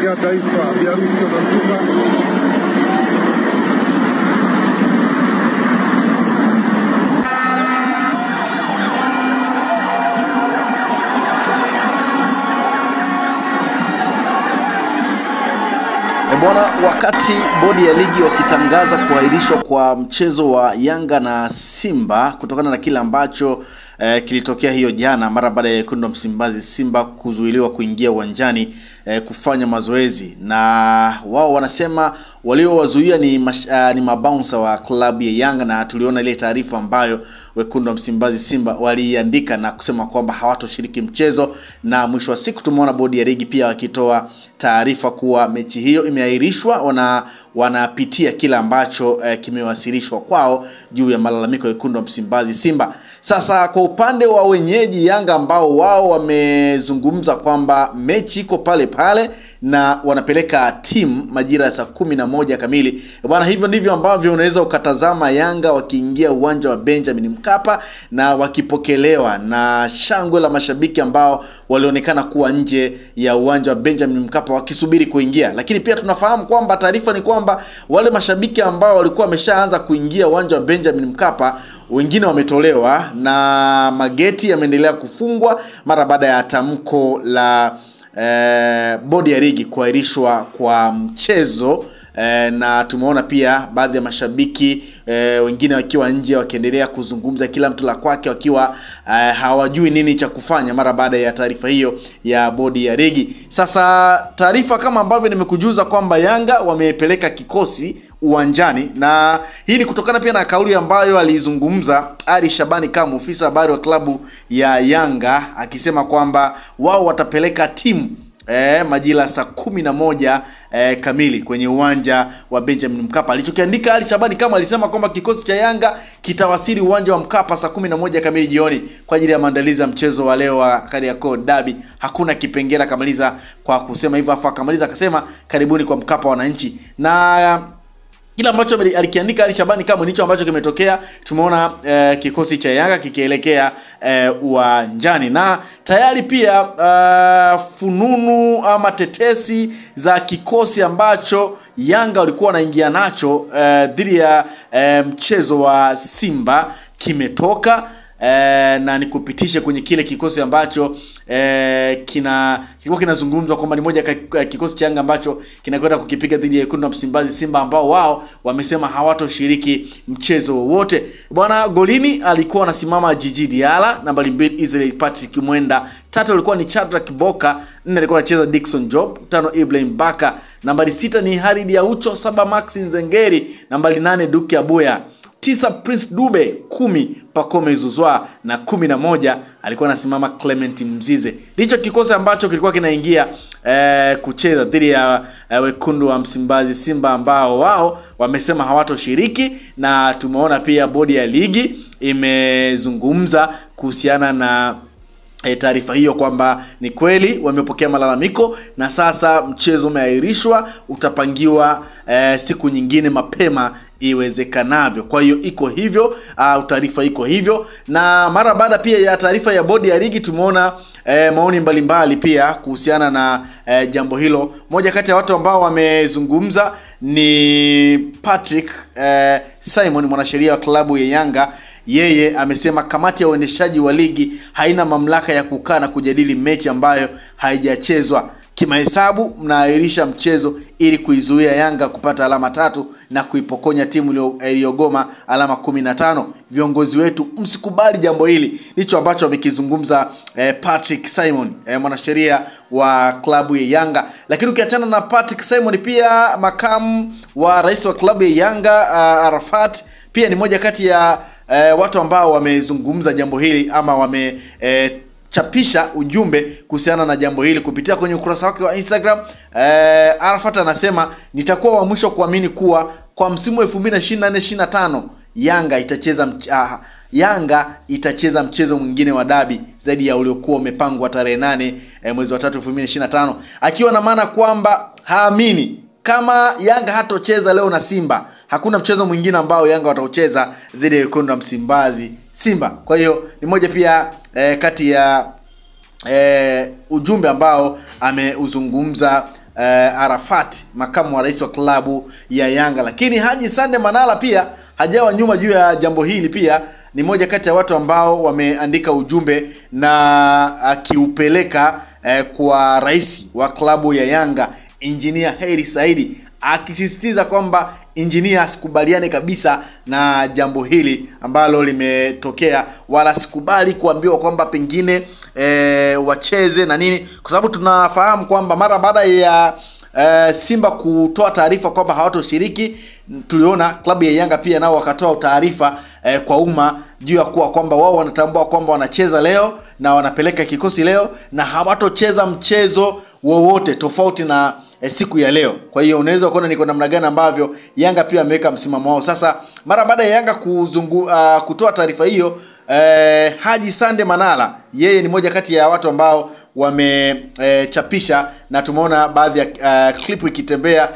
ya taifa Biarusi Nazuka. Bwana, wakati bodi ya ligi wakitangaza kuahirishwa kwa mchezo wa Yanga na Simba kutokana na kile ambacho kilitokea hiyo jana mara baada ya wekundu wa Msimbazi Simba kuzuiliwa kuingia uwanjani kufanya mazoezi, na wao wanasema waliowazuia ni mabouncer wa klabu ya Yanga, na tuliona ile taarifa ambayo wekundu wa Msimbazi Simba waliandika na kusema kwamba hawatoshiriki mchezo, na mwisho wa siku tumeona bodi ya ligi pia wakitoa taarifa kuwa mechi hiyo imeahirishwa. Wanapitia kila ambacho kimewasilishwa kwao juu ya malalamiko ya wekundu wa Msimbazi Simba. Sasa kwa upande wa wenyeji Yanga ambao wao wamezungumza kwamba mechi iko pale pale na wanapeleka timu majira ya saa 11 kamili. Bwana, hivyo ndivyo ambavyo unaweza ukatazama Yanga wakiingia uwanja wa Benjamin Mkapa na wakipokelewa na shangwe la mashabiki ambao walionekana kuwa nje ya uwanja wa Benjamin Mkapa wakisubiri kuingia. Lakini pia tunafahamu kwamba taarifa ni kwamba wale mashabiki ambao walikuwa wameshaanza kuingia uwanja wa Benjamin Mkapa, wengine wametolewa na mageti yameendelea kufungwa mara baada ya tamko la bodi ya ligi kuahirishwa kwa mchezo. Na tumeona pia baadhi ya mashabiki wengine wakiwa nje wakiendelea kuzungumza kila mtu la kwake, wakiwa hawajui nini cha kufanya mara baada ya taarifa hiyo ya bodi ya ligi. Sasa taarifa kama ambavyo nimekujuza kwamba Yanga wamepeleka kikosi uwanjani, na hii ni kutokana pia na kauli ambayo alizungumza Ali Shabani kama ofisa habari wa klabu ya Yanga, akisema kwamba wao watapeleka timu majira saa 11 kamili kwenye uwanja wa Benjamin Mkapa. Alichokiandika Ali Shabani kama alisema kwamba kikosi cha Yanga kitawasili uwanja wa Mkapa saa 11 kamili jioni kwa ajili ya maandalizi ya mchezo wa leo wa Kariakoo Derby. Hakuna kipengele, kamaliza kwa kusema hivyo, afa kamaliza akasema karibuni kwa Mkapa wananchi. Na kila ambacho alikiandika Ali Shabani kama nicho ambacho kimetokea. Tumeona kikosi cha Yanga kikielekea uwanjani, na tayari pia fununu ama tetesi za kikosi ambacho Yanga walikuwa wanaingia nacho dhidi ya mchezo wa Simba kimetoka, na nikupitishe kwenye kile kikosi ambacho kilikuwa kinazungumzwa kwamba ni moja kikosi cha Yanga ambacho kinakwenda kukipiga dhidi ya wekundu wa Msimbazi Simba, ambao wao wamesema hawatoshiriki mchezo wowote. Bwana, golini alikuwa anasimama Djigui Diarra, nambari 2 Israel Patrick Mwenda, 3 alikuwa ni Shadrack Boka, 4 alikuwa anacheza Dickson Job, 5 Ibrahim Baka, nambari 6 ni Halid Aucho, 7 Max Nzengeri, nambari 8 Duke Abuya, 9 Prince Dube, 10 Pacome Zouzoua, na 11 alikuwa anasimama Clement Mzize. Ndicho kikosi ambacho kilikuwa kinaingia kucheza dhidi ya wekundu wa Msimbazi Simba, ambao wao wamesema hawatoshiriki. Na tumeona pia bodi ya ligi imezungumza kuhusiana na taarifa hiyo kwamba ni kweli wamepokea malalamiko na sasa mchezo umeahirishwa, utapangiwa siku nyingine mapema iwezekanavyo. Kwa hiyo iko hivyo, taarifa iko hivyo. Na mara baada pia ya taarifa ya bodi ya ligi tumeona maoni mbalimbali pia kuhusiana na jambo hilo. Moja kati ya watu ambao wamezungumza ni Patrick Simon, mwanasheria wa klabu ya Yanga. Yeye amesema kamati ya uendeshaji wa ligi haina mamlaka ya kukaa na kujadili mechi ambayo haijachezwa. Kimahesabu mnaahirisha mchezo ili kuizuia Yanga kupata alama 3 na kuipokonya timu iliyogoma alama 15. Viongozi wetu msikubali jambo hili. Ndicho ambacho amekizungumza Patrick Simon, mwanasheria wa klabu ya Yanga. Lakini ukiachana na Patrick Simon, pia makamu wa rais wa klabu ya Yanga Arafat pia ni moja kati ya watu ambao wamezungumza jambo hili ama chapisha ujumbe kuhusiana na jambo hili kupitia kwenye ukurasa wake wa Instagram. Arafat anasema nitakuwa wa mwisho kuamini kuwa kwa msimu 2024-25 Yanga itacheza mchezo mwingine wa dabi zaidi ya uliokuwa umepangwa tarehe 8 mwezi wa 3 2025, akiwa na maana kwamba haamini kama Yanga hatocheza leo na Simba, hakuna mchezo mwingine ambao Yanga wataucheza dhidi ya wekundu wa Msimbazi Simba. Kwa hiyo ni moja pia kati ya ujumbe ambao ameuzungumza Arafat, makamu wa rais wa klabu ya Yanga. Lakini Haji Sande Manara pia hajawa nyuma juu ya jambo hili, pia ni moja kati ya watu ambao wameandika ujumbe na akiupeleka kwa rais wa klabu ya Yanga Engineer Hersi Said, akisisitiza kwamba Engineer asikubaliane kabisa na jambo hili ambalo limetokea, wala sikubali kuambiwa kwamba pengine wacheze na nini, kwa sababu tunafahamu kwamba mara baada ya Simba kutoa taarifa kwamba hawatoshiriki, tuliona klabu ya Yanga pia nao wakatoa taarifa kwa umma juu ya kwamba wao wanatambua kwamba wanacheza leo na wanapeleka kikosi leo na hawatocheza mchezo wowote tofauti na siku ya leo. Kwa hiyo unaweza kuona ni kwa namna gani ambavyo Yanga pia ameweka msimamo wao. Sasa mara baada ya Yanga kutoa taarifa hiyo, Haji Sande Manara yeye ni moja kati ya watu ambao wamechapisha na tumeona baadhi ya clip ikitembea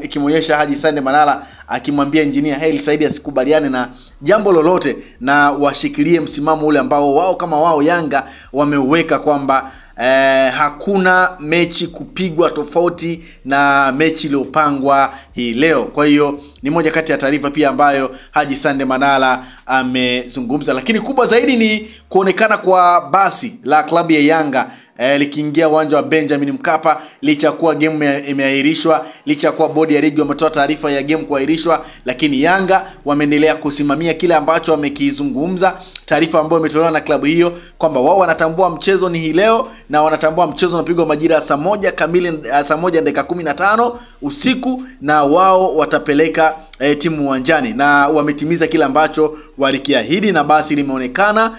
ikimonyesha Haji Sande Manara akimwambia Engineer Hersi Said asikubaliane na jambo lolote na washikilie msimamo ule ambao wao kama wao Yanga wameuweka kwamba hakuna mechi kupigwa tofauti na mechi iliyopangwa hii leo. Kwa hiyo ni moja kati ya taarifa pia ambayo Haji Sande Manara amezungumza. Lakini kubwa zaidi ni kuonekana kwa basi la klabu ya Yanga likiingia uwanja wa Benjamin Mkapa, licha kuwa game imeahirishwa, licha kuwa bodi ya ligi wametoa taarifa ya game kuahirishwa, lakini Yanga wameendelea kusimamia kile ambacho wamekizungumza. Taarifa ambayo imetolewa na klabu hiyo kwamba wao wanatambua mchezo ni hii leo na wanatambua mchezo unapigwa majira saa 1 kamili, saa 1 dakika 15 usiku, na wao watapeleka timu uwanjani, na wametimiza kile ambacho walikiahidi, na basi limeonekana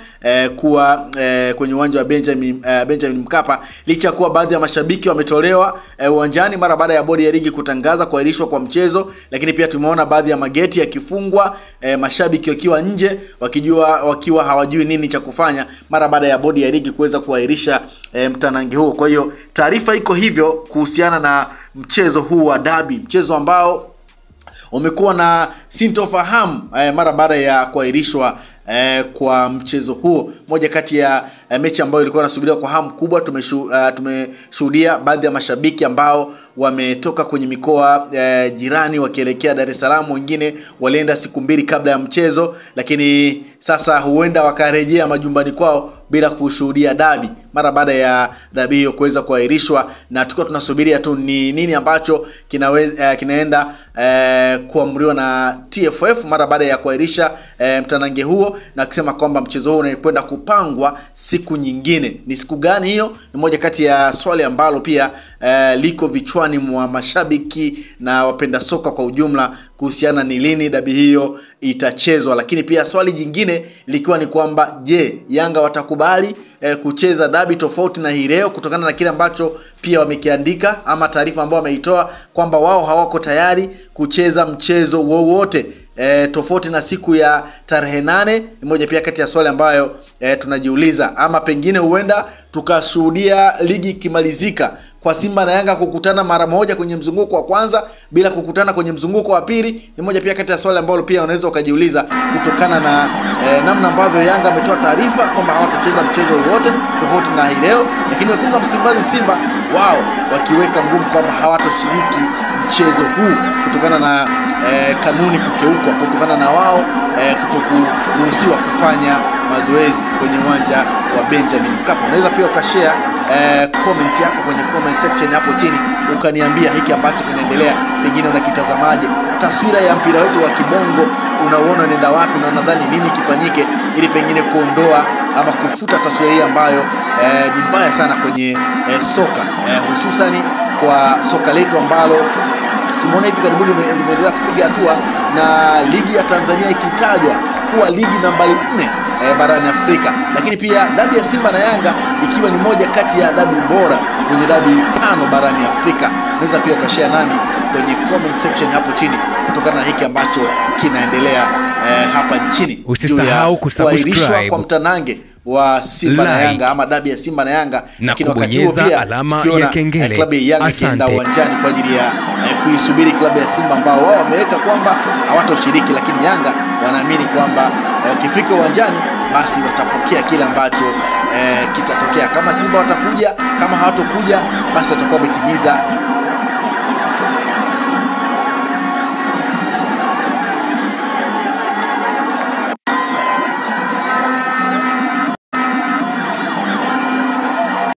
kuwa kwenye uwanja wa Benjamin Mkapa, licha kuwa baadhi ya mashabiki wametolewa uwanjani mara baada ya bodi ya ligi kutangaza kuahirishwa kwa mchezo. Lakini pia tumeona baadhi ya mageti yakifungwa, mashabiki wakiwa nje wakiwa hawajui nini cha kufanya mara baada ya bodi ya ligi kuweza kuahirisha mtanange huo. Kwa hiyo taarifa iko hivyo kuhusiana na mchezo huu wa derby, mchezo ambao umekuwa na sintofahamu mara baada ya kuahirishwa kwa mchezo huo. Moja kati ya mechi ambayo ilikuwa inasubiriwa kwa hamu kubwa. Tumeshuhudia baadhi ya mashabiki ambao wametoka kwenye mikoa jirani wakielekea Dar es Salaam, wengine walienda siku 2 kabla ya mchezo, lakini sasa huenda wakarejea majumbani kwao bila kushuhudia dabi mara baada ya dabi hiyo kuweza kuahirishwa, na tulikuwa tunasubiria tu ni nini ambacho kinaenda kuamriwa na TFF mara baada ya kuahirisha mtanange huo, na kusema kwamba mchezo huo unakwenda kupangwa siku nyingine. Ni siku gani hiyo? Ni moja kati ya swali ambalo pia liko vichwani mwa mashabiki na wapenda soka kwa ujumla kuhusiana ni lini dabi hiyo itachezwa. Lakini pia swali jingine likiwa ni kwamba je, Yanga watakubali kucheza dabi tofauti na hii leo, kutokana na kile ambacho pia wamekiandika ama taarifa ambayo wameitoa kwamba wao hawako tayari kucheza mchezo wowote tofauti na siku ya tarehe 8. Ni moja pia kati ya swali ambayo tunajiuliza, ama pengine huenda tukashuhudia ligi ikimalizika kwa Simba na Yanga kukutana mara moja kwenye mzunguko wa kwanza bila kukutana kwenye mzunguko wa pili. Ni moja pia kati ya swali ambalo pia unaweza ukajiuliza kutokana na namna ambavyo Yanga ametoa taarifa kwamba hawatacheza mchezo wowote tofauti na hii leo, lakini wekundu wa Msimbazi Simba wao wakiweka ngumu kwamba hawatoshiriki mchezo huu kutokana na kanuni kukeukwa, kutokana na wao kutokuruhusiwa kufanya mazoezi kwenye uwanja wa Benjamin Mkapa. Unaweza pia ukashare comment yako kwenye comment section hapo chini, ukaniambia hiki ambacho kinaendelea pengine unakitazamaje, taswira ya mpira wetu wa kibongo unaona nenda wapi, na unadhani nini kifanyike ili pengine kuondoa ama kufuta taswira hii ambayo ni mbaya sana kwenye soka, hususani kwa soka letu ambalo tumeona hivi karibuni imeendelea kupiga hatua, na ligi ya Tanzania ikitajwa kuwa ligi nambari 4 barani Afrika. Lakini pia dabi ya Simba na Yanga ikiwa ni moja kati ya dabi bora kwenye dabi 5 barani Afrika. Unaweza pia ukashare nami kwenye comment section hapo chini kutokana na hiki ambacho kinaendelea hapa nchini. Usisahau kusubscribe kwa mtanange wa Simba na Yanga ama dabi ya Simba na Yanga, lakini wakati huo pia alama ya kengele. Klabu ya Yanga ikienda uwanjani kwa ajili ya kuisubiri klabu ya Simba ambao wao wameweka kwamba hawatoshiriki, lakini Yanga wanaamini kwamba wakifika uwanjani basi watapokea kile ambacho kitatokea. Kama Simba watakuja, kama hawatokuja, basi watakuwa wametimiza